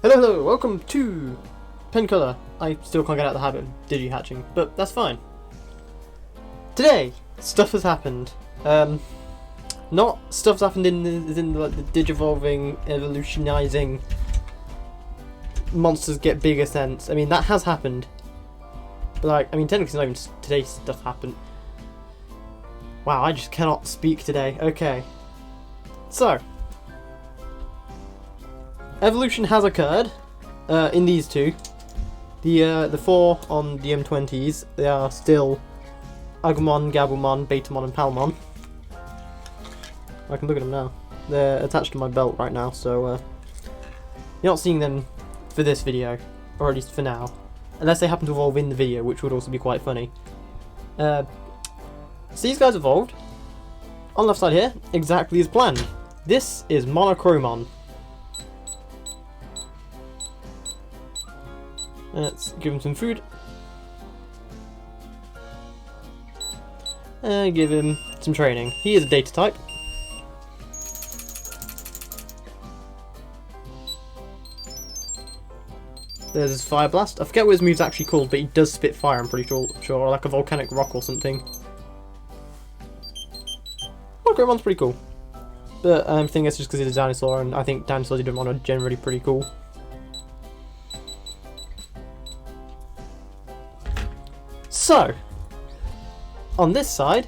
Hello, welcome to Pencolor. I still can't get out of the habit of digi-hatching, but that's fine. Today, stuff has happened. Not stuff's happened in like the digivolving, evolutionizing, monsters get bigger sense. I mean, that has happened. But like, I mean, technically not even today's stuff happened. Wow, I just cannot speak today. Okay. So, evolution has occurred in these two. The four on the M20s, they are still Agumon, Gabumon, Betamon, and Palmon. I can look at them now. They're attached to my belt right now, so you're not seeing them for this video, or at least for now. Unless they happen to evolve in the video, which would also be quite funny. So these guys evolved. On the left side here, exactly as planned. This is Monochromon. Let's give him some food. And give him some training. He is a data type. There's his Fire Blast. I forget what his move's actually called, but he does spit fire, I'm pretty sure, or like a volcanic rock or something. Monochrom's pretty cool. But I think it's just because he's a dinosaur, and I think dinosaurs in Digimon are generally pretty cool. So, on this side,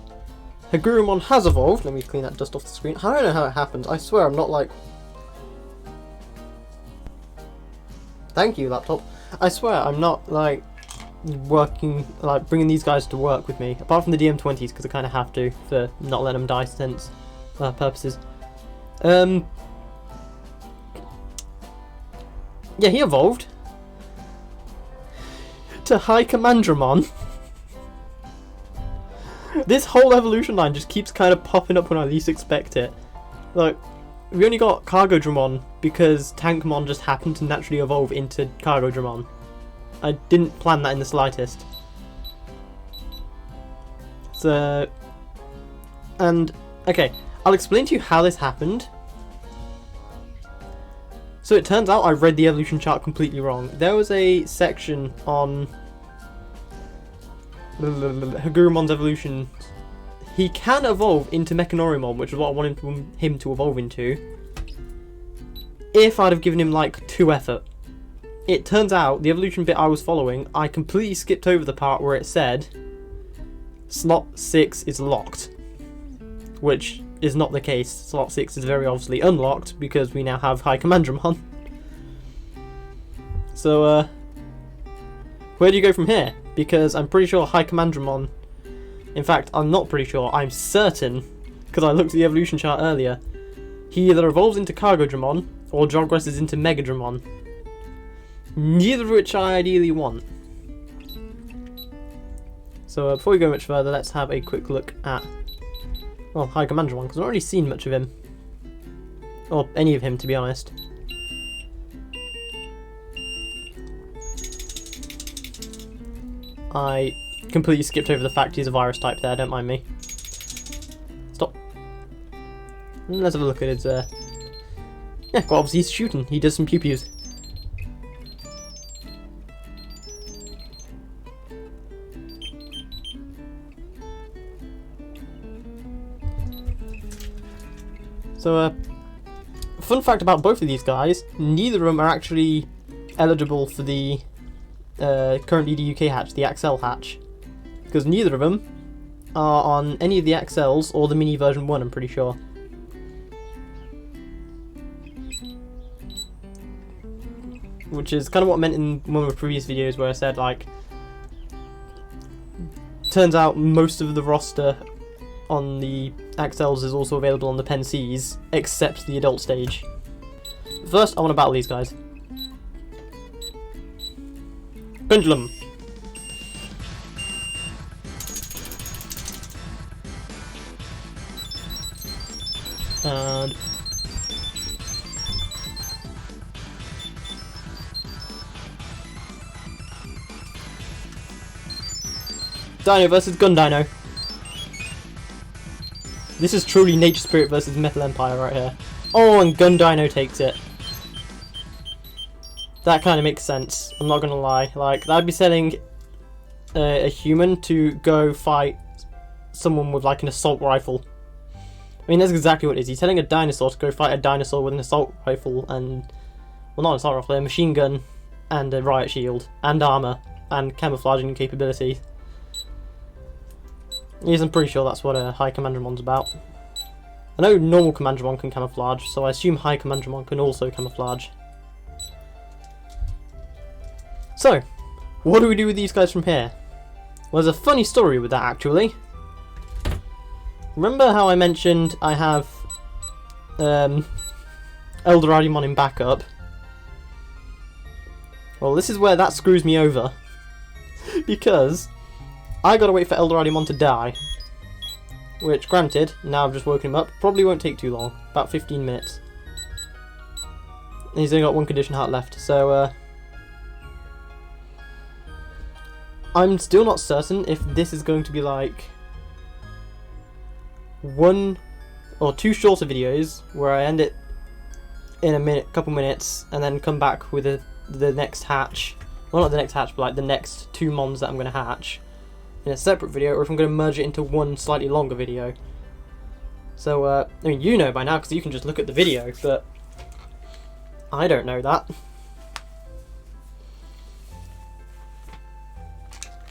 Hagurumon has evolved. Let me clean that dust off the screen. I don't know how it happened. I swear I'm not like... Thank you, laptop. I swear I'm not like working, like bringing these guys to work with me. Apart from the DM20s, because I kind of have to for not letting them die sense purposes. Yeah, he evolved to High Commandramon. This whole evolution line just keeps kind of popping up when I least expect it. Like, we only got Cargodramon because Tankmon just happened to naturally evolve into Cargodramon. I didn't plan that in the slightest. So, and, okay, I'll explain to you how this happened. So it turns out I read the evolution chart completely wrong. There was a section on Hagurumon's evolution. He can evolve into Mechanorimon, which is what I wanted him to evolve into, if I'd have given him like 2 effort. It turns out the evolution bit I was following, I completely skipped over the part where it said slot 6 is locked, which is not the case. Slot 6 is very obviously unlocked because we now have High Commandramon. So where do you go from here? Because I'm pretty sure High Commandramon, in fact I'm not pretty sure, I'm certain, because I looked at the evolution chart earlier, he either evolves into Cargodramon or progresses into Megadramon. Neither of which I ideally want. So before we go much further, let's have a quick look at, well, High Commandramon, because I've not already seen much of him. Or any of him, to be honest. I completely skipped over the fact he's a virus type there, don't mind me. Stop. Let's have a look at his, yeah, well, obviously he's shooting. He does some pew-pews. So, fun fact about both of these guys, neither of them are actually eligible for the current EDUK hatch, the Axel hatch, because neither of them are on any of the Axels or the mini version 1, I'm pretty sure. Which is kind of what I meant in one of the previous videos where I said, like, turns out most of the roster on the Axels is also available on the Pen Cs, except the adult stage. First, I want to battle these guys. Pendulum. And Dino versus Gun Dino. This is truly Nature Spirit versus Metal Empire right here. Oh, and Gun Dino takes it. that kind of makes sense. I'm not gonna lie. Like, that'd be setting a human to go fight someone with like an assault rifle. I mean, that's exactly what it is. He's telling a dinosaur to go fight a dinosaur with an assault rifle and, well, not an assault rifle, a machine gun and a riot shield and armor and camouflaging capability. Yes, I'm pretty sure that's what a High Commandromon's about. I know normal Commandromon can camouflage, so I assume High Commandromon can also camouflage. So, what do we do with these guys from here? Well, there's a funny story with that, actually. Remember how I mentioned I have Eldoradiamon in backup? Well, this is where that screws me over. Because I gotta wait for Eldoradiamon to die. Which, granted, now I've just woken him up, probably won't take too long. About 15 minutes. And he's only got one condition heart left, so I'm still not certain if this is going to be like one or two shorter videos where I end it in a couple minutes, and then come back with the next hatch. Well, not the next hatch, but like the next two mons that I'm going to hatch in a separate video, or if I'm going to merge it into one slightly longer video. So, I mean, you know by now because you can just look at the video, but I don't know that.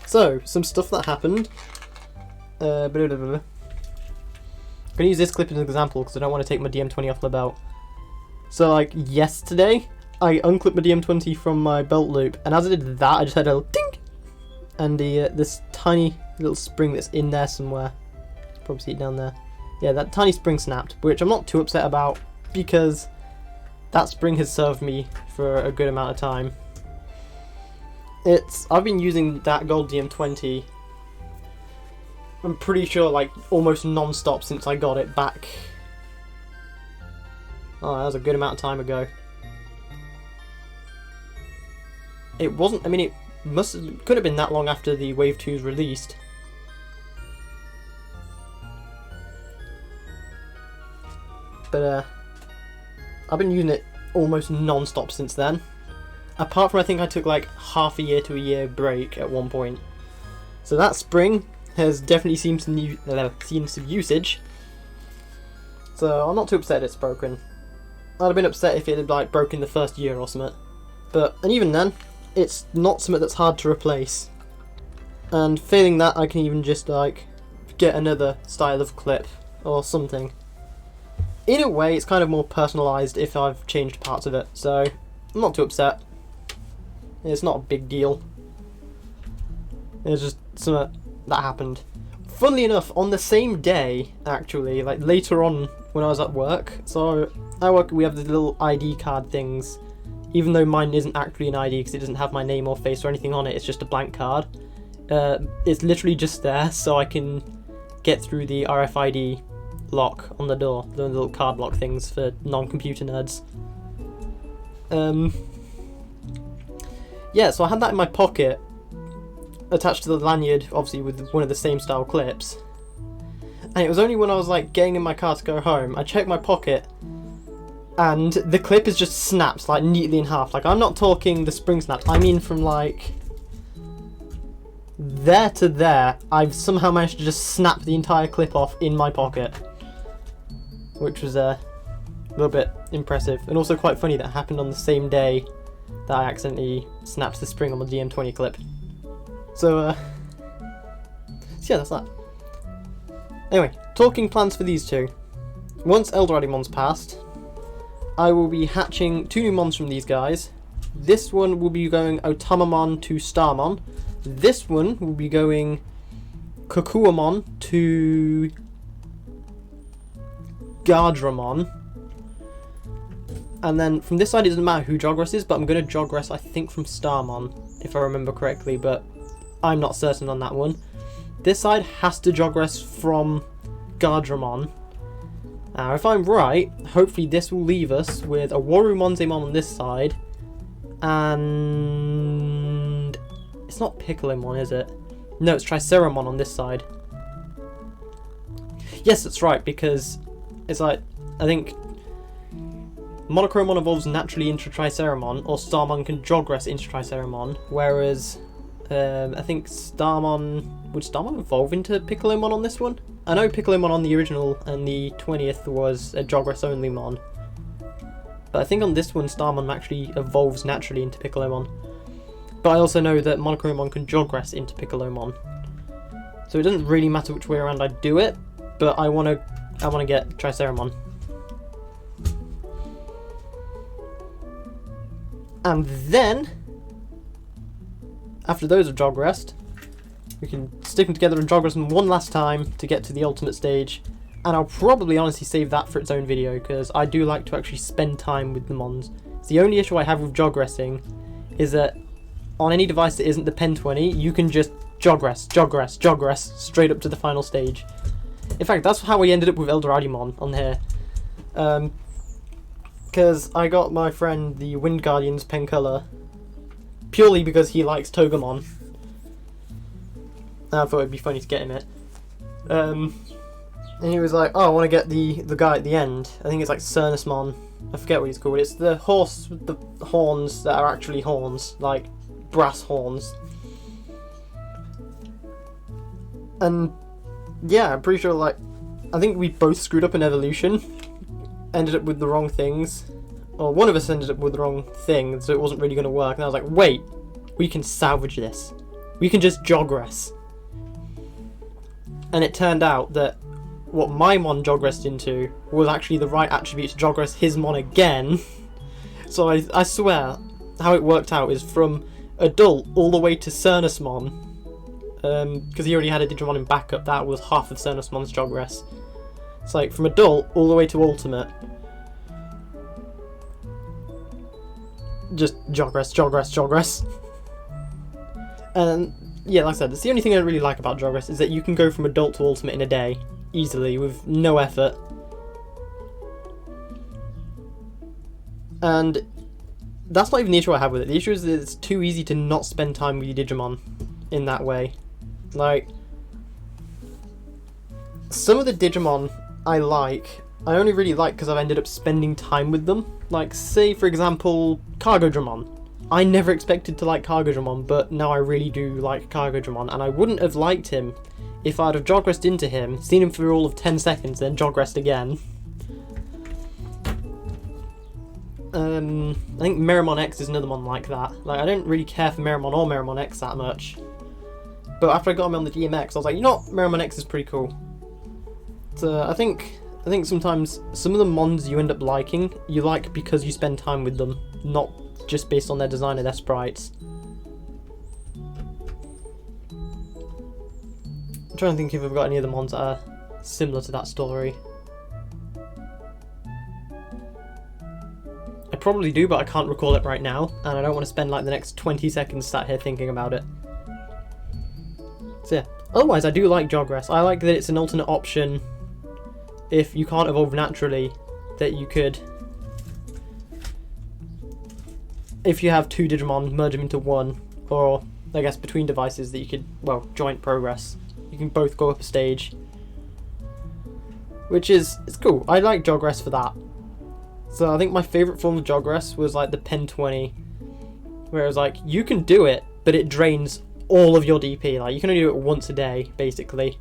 So, some stuff that happened. I'm going to use this clip as an example because I don't want to take my DM20 off my belt. So, like, yesterday, I unclipped my DM20 from my belt loop, and as I did that, I just had a little ding! And this tiny little spring that's in there somewhere. Probably see it down there. Yeah, that tiny spring snapped, which I'm not too upset about because that spring has served me for a good amount of time. I've been using that gold DM20, I'm pretty sure, like, almost non-stop since I got it back. Oh, that was a good amount of time ago. It wasn't, I mean, it could have been that long after the Wave 2's released. But, I've been using it almost non-stop since then. Apart from, I think I took like half a year to a year break at one point. So that spring has definitely seen some usage. So I'm not too upset it's broken. I'd have been upset if it had like broken the first year or something. And even then, it's not something that's hard to replace. And failing that, I can even just like get another style of clip or something. In a way, it's kind of more personalised if I've changed parts of it. So I'm not too upset. It's not a big deal. It's just something that happened. Funnily enough, on the same day, actually, like later on when I was at work, so at work we have the little ID card things, even though mine isn't actually an ID because it doesn't have my name or face or anything on it, it's just a blank card. It's literally just there so I can get through the RFID lock on the door, the little card lock things for non-computer nerds. Yeah, so I had that in my pocket, attached to the lanyard, obviously with one of the same style clips. And it was only when I was like getting in my car to go home, I checked my pocket, and the clip is just snapped like neatly in half. Like, I'm not talking the spring snapped, I mean from like there to there, I've somehow managed to just snap the entire clip off in my pocket. Which was a little bit impressive, and also quite funny that it happened on the same day that I accidentally snapped the spring on the DM20 clip. So yeah, that's that. Anyway, talking plans for these two. Once Eldoradimon's passed, I will be hatching two new mons from these guys. This one will be going Otamamon to Starmon. This one will be going Kokuamon to Gardramon. And then from this side it doesn't matter who Jogresses, but I'm going to Jogress I think from Starmon, if I remember correctly, but I'm not certain on that one. This side has to Jogress from Gardramon. Now if I'm right, hopefully this will leave us with a Warumonzemon on this side, and it's not Piccolomon, is it? No, it's Triceramon on this side. Yes, that's right, because it's like, I think Monochromon evolves naturally into Triceramon, or Starmon can Jogress into Triceramon, whereas I think Starmon... Would Starmon evolve into Piccolomon on this one? I know Piccolomon on the original and the 20th was a Jogress only mon. But I think on this one Starmon actually evolves naturally into Piccolomon. But I also know that Monochromon can Jogress into Piccolomon. So it doesn't really matter which way around I do it, but I wanna get Triceramon. And then, after those are Jogressed, we can stick them together and Jogress them one last time to get to the ultimate stage. And I'll probably honestly save that for its own video, because I do like to actually spend time with the mons. It's the only issue I have with Jogressing is that on any device that isn't the Pen 20, you can just Jogress straight up to the final stage. In fact, that's how we ended up with Eldoradimon on here. Because I got my friend the Wind Guardian's Pen Color purely because he likes Togemon. And I thought it'd be funny to get him it. And he was like, oh, I want to get the guy at the end. I think it's like Cernusmon. I forget what he's called. It's the horse with the horns that are actually horns, like brass horns. And yeah, I'm pretty sure, like, I think we both screwed up in evolution. Ended up with the wrong things. Or one of us ended up with the wrong thing, so it wasn't really going to work. And I was like, wait, we can salvage this. We can just Jogress. And it turned out that what my mon Jogressed into was actually the right attribute to Jogress his mon again. So I swear, how it worked out is from adult all the way to Cernusmon. Because he already had a Digimon in backup, that was half of Cernusmon's Jogress. It's like from adult all the way to ultimate. Just Jogress. And yeah, like I said, it's the only thing I don't really like about Jogress is that you can go from adult to ultimate in a day, easily, with no effort. And that's not even the issue I have with it. The issue is that it's too easy to not spend time with your Digimon in that way. Like, some of the Digimon I only really like because I've ended up spending time with them. Like, say, for example, Cargodramon. I never expected to like Cargodramon, but now I really do like Cargodramon, and I wouldn't have liked him if I'd have Jogressed into him, seen him for all of 10 seconds, then Jogressed again. I think Meramon X is another one like that. Like, I don't really care for Meramon or Meramon X that much. But after I got him on the DMX, I was like, you know what, Meramon X is pretty cool. So I think sometimes some of the mons you end up liking, you like because you spend time with them, not just based on their design or their sprites. I'm trying to think if I've got any other mons that are similar to that story. I probably do, but I can't recall it right now, and I don't want to spend like the next 20 seconds sat here thinking about it. So yeah, otherwise I do like Jogress. I like that it's an alternate option if you can't evolve naturally, that you could, if you have two Digimon, merge them into one, or I guess between devices that you could, well, joint progress. You can both go up a stage, which is, it's cool. I like Jogress for that. So I think my favourite form of Jogress was like the Pen 20, where it was like, you can do it, but it drains all of your DP. Like, you can only do it once a day, basically.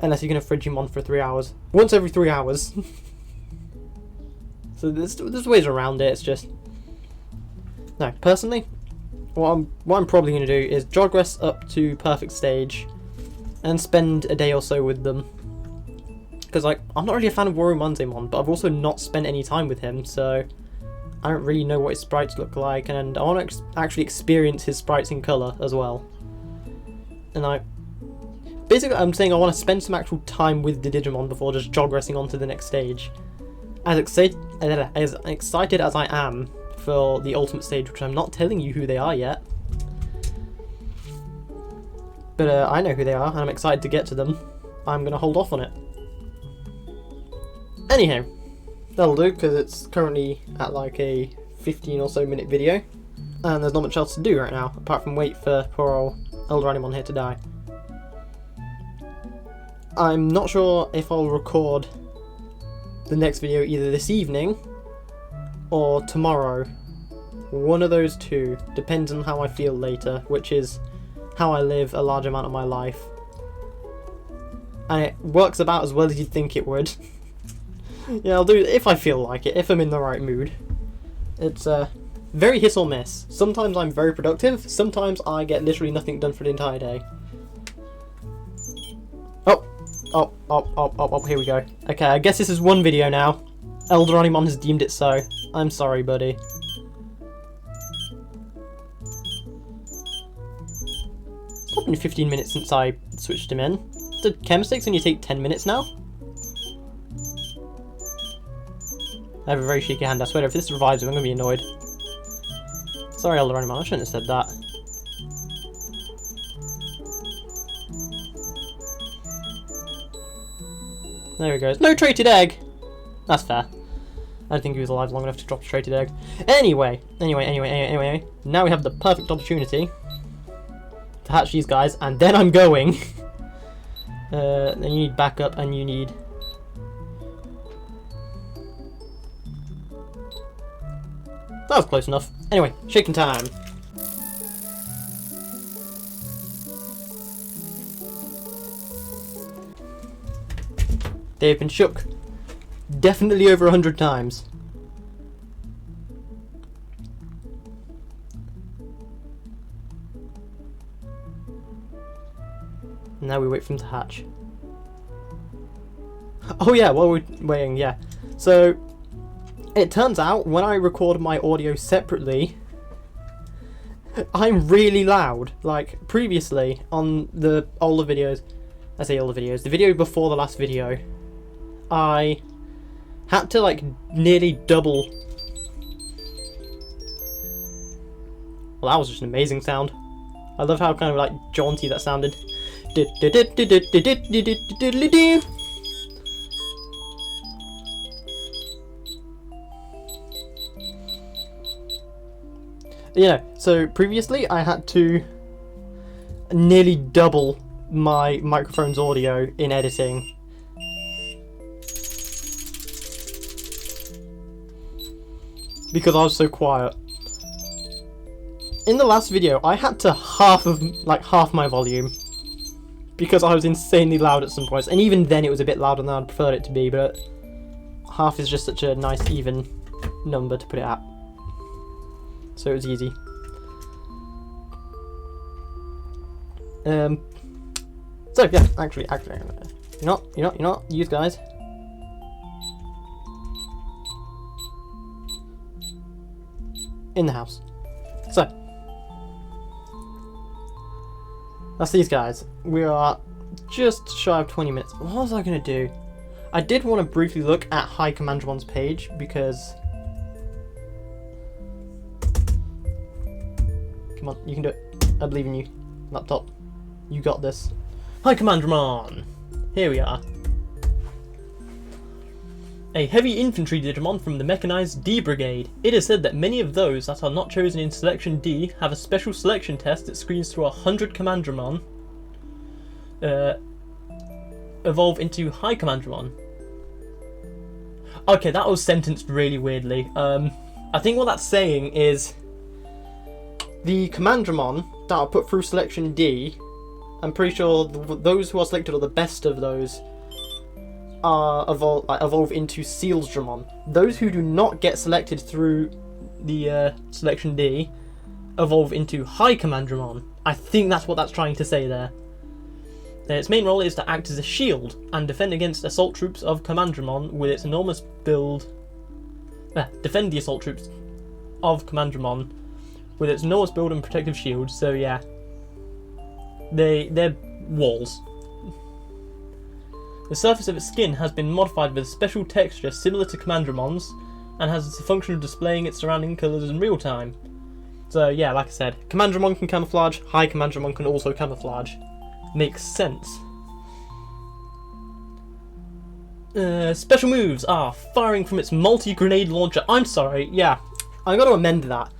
Unless you're going to Frigimon for 3 hours. Once every 3 hours. So there's ways around it, it's just... No, personally, what I'm probably going to do is Jogress up to perfect stage and spend a day or so with them. Because, like, I'm not really a fan of Warumanzemon, but I've also not spent any time with him, so I don't really know what his sprites look like, and I want to actually experience his sprites in colour as well. And basically I'm saying I want to spend some actual time with the Digimon before just Jogressing on to the next stage. As excited as I am for the ultimate stage, which I'm not telling you who they are yet. But I know who they are, and I'm excited to get to them. I'm going to hold off on it. Anyhow, that'll do, because it's currently at like a 15 or so minute video, and there's not much else to do right now, apart from wait for poor old Eldoradimon here to die. I'm not sure if I'll record the next video either this evening or tomorrow. One of those two. Depends on how I feel later, which is how I live a large amount of my life. And it works about as well as you'd think it would. Yeah, I'll do it if I feel like it, if I'm in the right mood. It's very hit or miss. Sometimes I'm very productive, sometimes I get literally nothing done for the entire day. Oh, here we go. Okay, I guess this is one video now. Elderonimon has deemed it so. I'm sorry, buddy. It's been 15 minutes since I switched him in. The chem mistakes only take 10 minutes now? I have a very shaky hand, I swear if this revives him I'm gonna be annoyed. Sorry Elderonimon, I shouldn't have said that. There he goes. No traded egg! That's fair. I don't think he was alive long enough to drop a traded egg. Anyway. Now we have the perfect opportunity to hatch these guys, and then I'm going. Then you need backup, and you need... That was close enough. Anyway, shaking time. They've been shook. Definitely over 100 times. Now we wait for them to hatch. Oh yeah, while we're waiting, yeah. So, it turns out when I record my audio separately, I'm really loud. Like, previously, on the older videos, I say older videos, the video before the last video, I had to like nearly double. Well, that was just an amazing sound. I love how kind of like jaunty that sounded. Yeah, so previously I had to nearly double my microphone's audio in editing. Because I was so quiet. In the last video, I had to half my volume. Because I was insanely loud at some points. And even then it was a bit louder than I'd preferred it to be, but half is just such a nice even number to put it at. So it was easy. So yeah, actually, you know, you guys. In the house. So that's these guys. We are just shy of 20 minutes. What was I gonna do? I did want to briefly look at High Commandermon's page because come on, you can do it. I believe in you. Laptop. You got this. High Commandermon! Here we are. A heavy infantry Digimon from the mechanized D Brigade. It is said that many of those that are not chosen in Selection D have a special selection test that screens through 100 Commandermon evolve into High Commandermon. Okay, that was sentenced really weirdly. I think what that's saying is the Commandermon that are put through Selection D, I'm pretty sure those who are selected are the best of those evolve into Sealsdramon. Those who do not get selected through the Selection D evolve into High Commandramon. I think that's what that's trying to say there. Its main role is to act as a shield and defend against assault troops of Commandramon with its enormous build. Defend the assault troops of Commandramon with its enormous build and protective shield. So yeah, they're walls. The surface of its skin has been modified with a special texture similar to Commandramon's and has the function of displaying its surrounding colours in real time. So yeah, like I said, Commandramon can camouflage, High Commandramon can also camouflage. Makes sense. Special moves are firing from its multi-grenade launcher. I'm sorry, yeah, I got to amend that.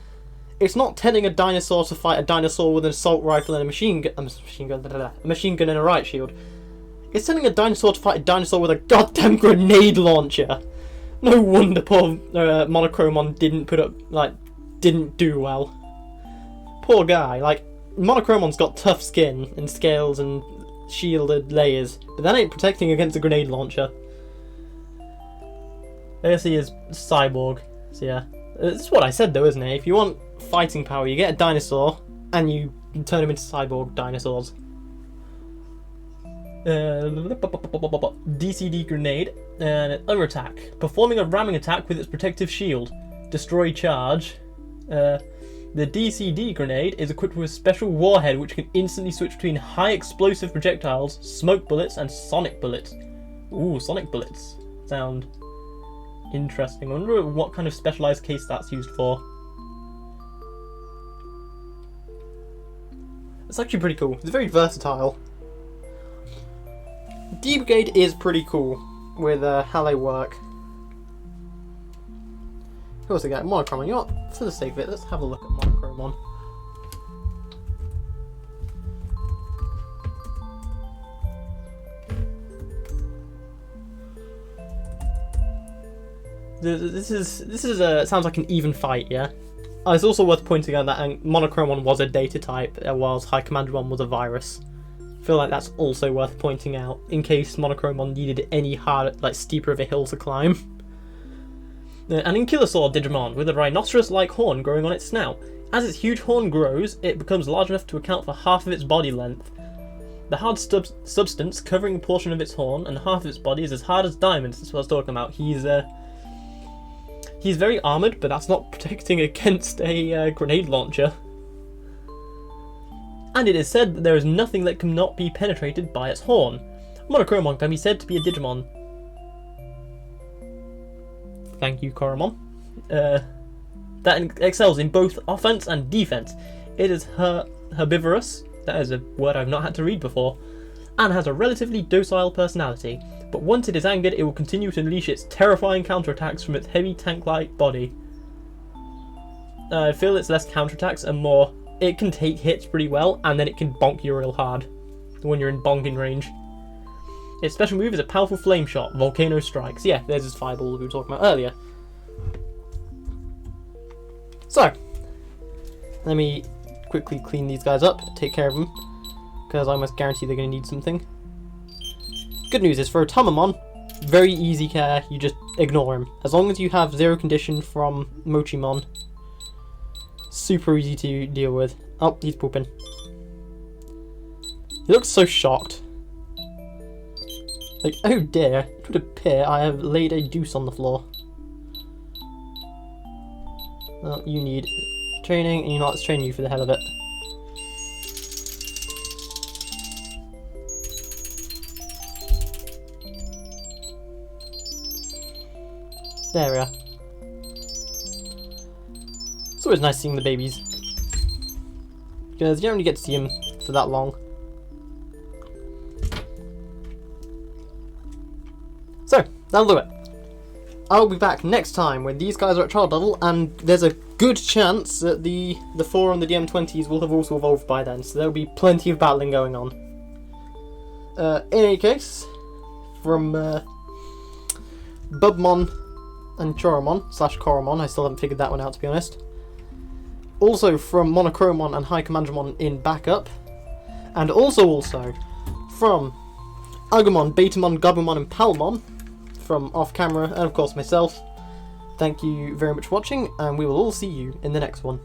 It's not telling a dinosaur to fight a dinosaur with an assault rifle and a machine gun and a riot shield. It's telling a dinosaur to fight a dinosaur with a goddamn grenade launcher. No wonder poor Monochromon didn't do well. Poor guy. Like, Monochromon's got tough skin and scales and shielded layers, but that ain't protecting against a grenade launcher. I guess he is cyborg, so yeah. It's what I said though, isn't it? If you want fighting power, you get a dinosaur and you turn them into cyborg dinosaurs. DCD grenade and other attack. Performing a ramming attack with its protective shield. Destroy charge. The DCD grenade is equipped with a special warhead which can instantly switch between high explosive projectiles, smoke bullets, and sonic bullets. Ooh, sonic bullets. Sound interesting. I wonder what kind of specialised case that's used for. It's actually pretty cool. It's very versatile. D-Brigade is pretty cool with how they work. Who else we got? Monochromon. You know what? For the sake of it, let's have a look at Monochromon. This is sounds like an even fight, yeah. It's also worth pointing out that Monochromon was a data type, whilst High Commandmon was a virus. I feel like that's also worth pointing out in case Monochromon needed any hard, steeper of a hill to climb. And in Kilowsaur Digimon, with a rhinoceros-like horn growing on its snout. As its huge horn grows, it becomes large enough to account for half of its body length. The hard substance covering a portion of its horn and half of its body is as hard as diamonds. That's what I was talking about. He's very armoured, but that's not protecting against a grenade launcher. And it is said that there is nothing that cannot be penetrated by its horn. Monochromon can be said to be a Digimon. Thank you, Koromon. That excels in both offense and defense. It is herbivorous, that is a word I've not had to read before, and has a relatively docile personality. But once it is angered, it will continue to unleash its terrifying counterattacks from its heavy tank-like body. I feel it's less counterattacks and more, it can take hits pretty well, and then it can bonk you real hard when you're in bonking range. Its special move is a powerful flame shot, Volcano Strikes. Yeah, there's his fireball we were talking about earlier. So, let me quickly clean these guys up, take care of them, because I almost guarantee they're going to need something. Good news is, for a Tamamon, very easy care, you just ignore him. As long as you have zero condition from Mochimon, super easy to deal with. Oh, he's pooping. He looks so shocked. Like, oh dear, it would appear I have laid a deuce on the floor. Well, you need training, and you know, let's train you for the hell of it. There we are. It's always nice seeing the babies, because you don't really get to see them for that long. So, that'll do it. I'll be back next time when these guys are at child level, and there's a good chance that the 4 on the DM20s will have also evolved by then, so there'll be plenty of battling going on. In any case, from Bubmon and Choromon, / Koromon, I still haven't figured that one out to be honest. Also from Monochromon and High Commandmon in backup, and also from Agumon, Betamon, Gabumon and Palmon from off camera, and of course myself. Thank you very much for watching, and we will all see you in the next one.